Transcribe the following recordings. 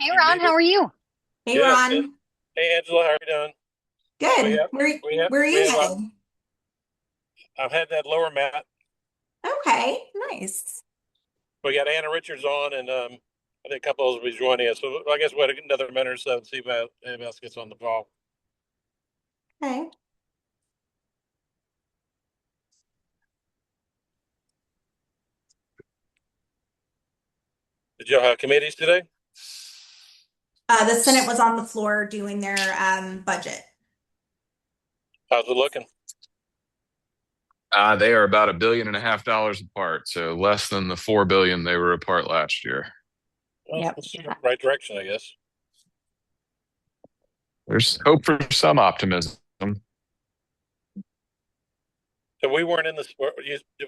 Hey You Ron, need how it? are you? Hey, Yeah, good. Ron. Hey, Angela, how are you doing? We Good. have, Where are we you have. headed? I've had that lower mat. Okay, nice. We got Anna Richards on, and I think a couple of us will be joining us. So I guess we'll wait another minute or so and see if anybody else gets on the call. Okay. Did y'all have committees today? The Senate was on the floor doing their budget. How's it looking? They are about $1.5 billion apart, so less than the 4 billion they were apart last year. Well, Yep. it's in the right direction, I guess. There's hope for some optimism. So we weren't in this.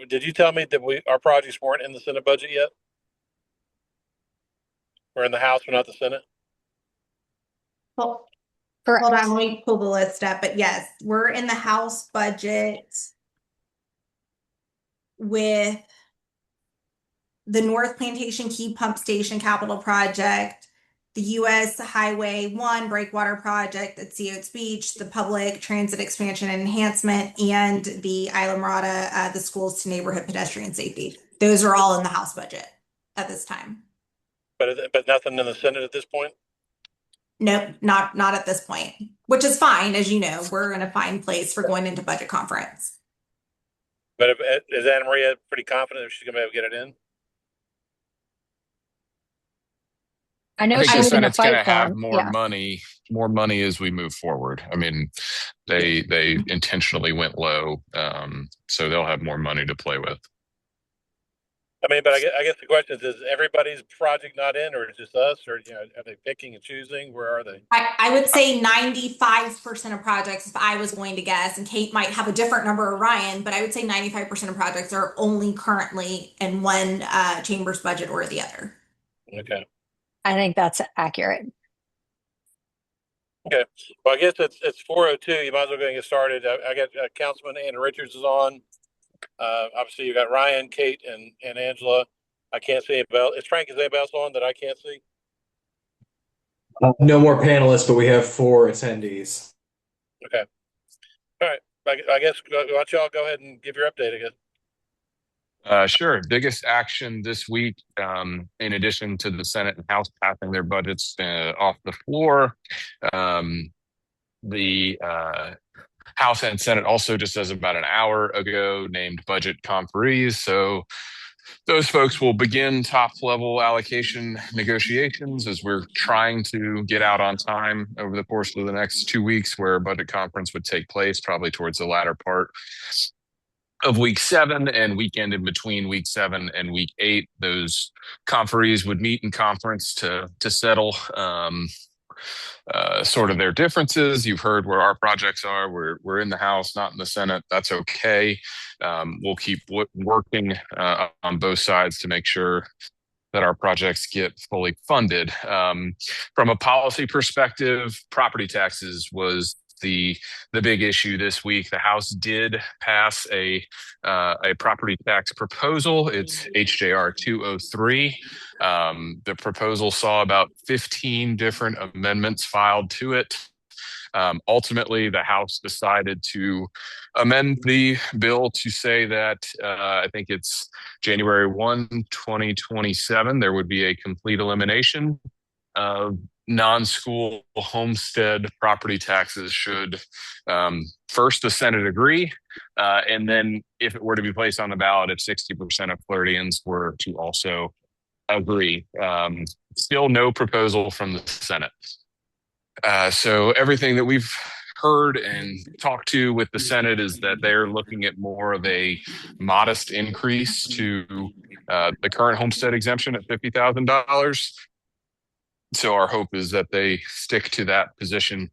Did you tell me that our projects weren't in the Senate budget yet? We're in the House, but not the Senate. Hold, hold Correct. on, let me pull the list up. But yes, we're in the House budget with the North Plantation Key Pump Station Capital Project, the U.S. Highway 1 Breakwater Project at Sea Oats Beach, the Public Transit Expansion and Enhancement, and the Islamorada, the Schools to Neighborhood Pedestrian Safety. Those are all in the House budget at this time. But nothing in the Senate at this point. Nope, not at this point, which is fine. As you know, we're in a fine place for going into budget conference. But is Anna Maria pretty confident if she's gonna be able to get it in? I I know think she the I was would, going to Senate's going fight to for have him. Yeah. more money as we move forward. I mean, they intentionally went low, so they'll have more money to play with. I mean, but I guess the question is everybody's project not in, or is it just us, or are they picking and choosing? Where are they? I would say 95% of projects, if I was going to guess, and Kate might have a different number or Ryan, but I would say 95% of projects are only currently in one chamber's budget or the other. Okay, I think that's accurate. okay. Well, I guess it's 4:02. You might as well go and get started. I got Councilman Anna Richards is on. Obviously, you got Ryan, Kate, and Angela. I can't see anybody else. Is anybody else on that I can't see? No more panelists, but we have four attendees. Okay, all right. I guess why don't y'all go ahead and give your update again. Sure. Biggest action this week, in addition to the Senate and House passing their budgets off the floor, the House and Senate also just as about an hour ago named budget conferees. So those folks will begin top level allocation negotiations as we're trying to get out on time over the course of the next 2 weeks, where a budget conference would take place, probably towards the latter part of week 7 and weekend in between week 7 and week 8. Those conferees would meet in conference to settle sort of their differences. You've heard where our projects are. We're in the House, not in the Senate. That's okay. We'll keep working on both sides to make sure that our projects get fully funded. From a policy perspective, property taxes was the big issue this week. The House did pass a property tax proposal. It's HJR 203. The proposal saw about 15 different amendments filed to it. Ultimately, the House decided to amend the bill to say that I think it's January 1, 2027, there would be a complete elimination of non-school homestead property taxes should first the Senate agree, and then if it were to be placed on the ballot, if 60% of Floridians were to also agree. Still no proposal from the Senate. So everything that we've heard and talked to with the Senate is that they're looking at more of a modest increase to the current homestead exemption at $50,000. So our hope is that they stick to that position.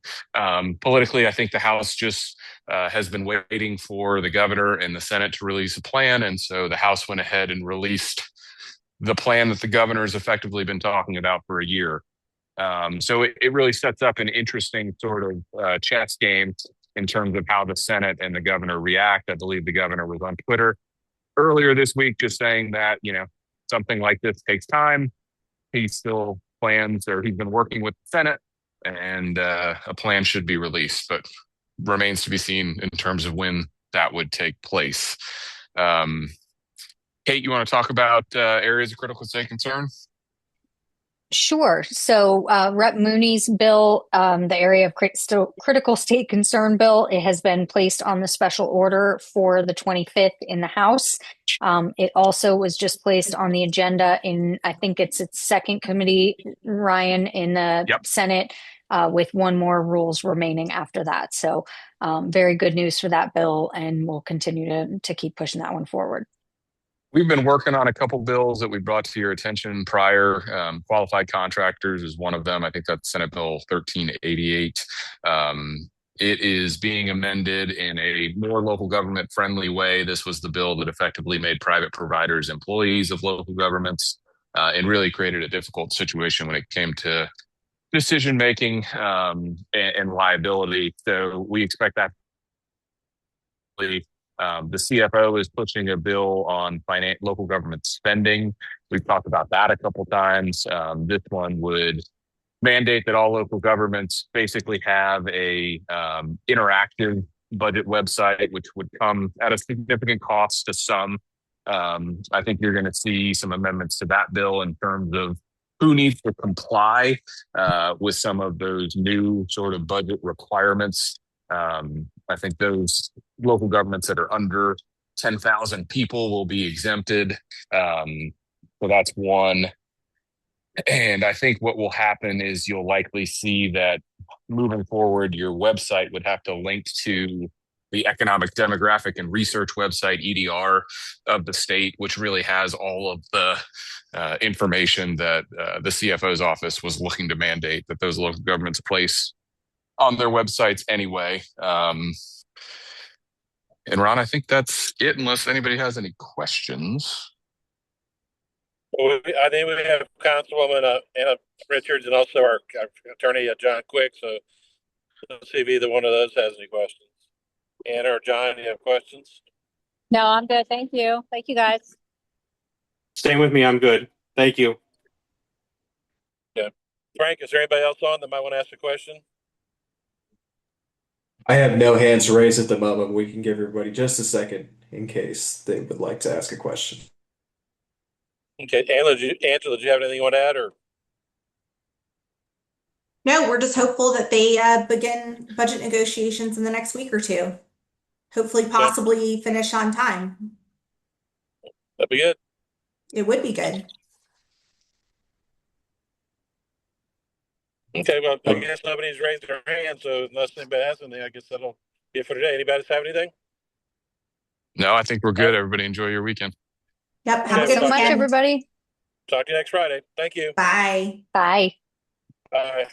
Politically, I think the House just has been waiting for the governor and the Senate to release a plan. And so the House went ahead and released the plan that the governor has effectively been talking about for a year. So it really sets up an interesting sort of chess game in terms of how the Senate and the governor react. I believe the governor was on Twitter earlier this week just saying that, something like this takes time. He's still plans, or he's been working with the Senate, and a plan should be released, but remains to be seen in terms of when that would take place. Kate, you want to talk about areas of critical state concern? Sure. So, Rep. Mooney's bill, the area of critical state concern bill, it has been placed on the special order for the 25th in the House. It also was just placed on the agenda in, I think it's its second committee, Ryan, in the Senate, with one more rules remaining after that. So, very good news for that bill, and we'll continue to keep pushing that one forward. We've been working on a couple bills that we brought to your attention prior. Qualified contractors is one of them. I think that's Senate Bill 1388. It is being amended in a more local government friendly way. This was the bill that effectively made private providers employees of local governments, and really created a difficult situation when it came to decision making and liability. So we expect that. The CFO is pushing a bill on local government spending. We've talked about that a couple times. This one would mandate that all local governments basically have a interactive budget website, which would come at a significant cost to some. I think you're going to see some amendments to that bill in terms of who needs to comply with some of those new sort of budget requirements. I think those local governments that are under 10,000 people will be exempted. So that's one. And I think what will happen is you'll likely see that moving forward, your website would have to link to the Economic, Demographic, and Research website, EDR, of the state, which really has all of the information that the CFO's office was looking to mandate that those local governments place on their websites anyway. And Ron, I think that's it, unless anybody has any questions. Well, I think we have Councilwoman Anna Richards and also our attorney John Quick. So let's see if either one of those has any questions. Anna or John, you have questions? No, I'm good. Thank you. Thank you, guys. Staying with me, I'm good. Thank you. Yeah. Frank, is there anybody else on that might want to ask a question? I have no hands raised at the moment. We can give everybody just a second in case they would like to ask a question. Okay, Angela, do you have anything you want to add, or? No, we're just hopeful that they begin budget negotiations in the next week or two. Hopefully, possibly finish on time. That'd be good. It would be good. Okay, well, I guess nobody's raised their hand, so unless anybody has anything, I guess that'll be it for today. Anybody have anything? No, I think we're good. Everybody enjoy your weekend. Yep. Have a Okay, good Thanks so much, weekend. everybody. Talk to you next Friday. Thank you. Bye. Bye. Bye.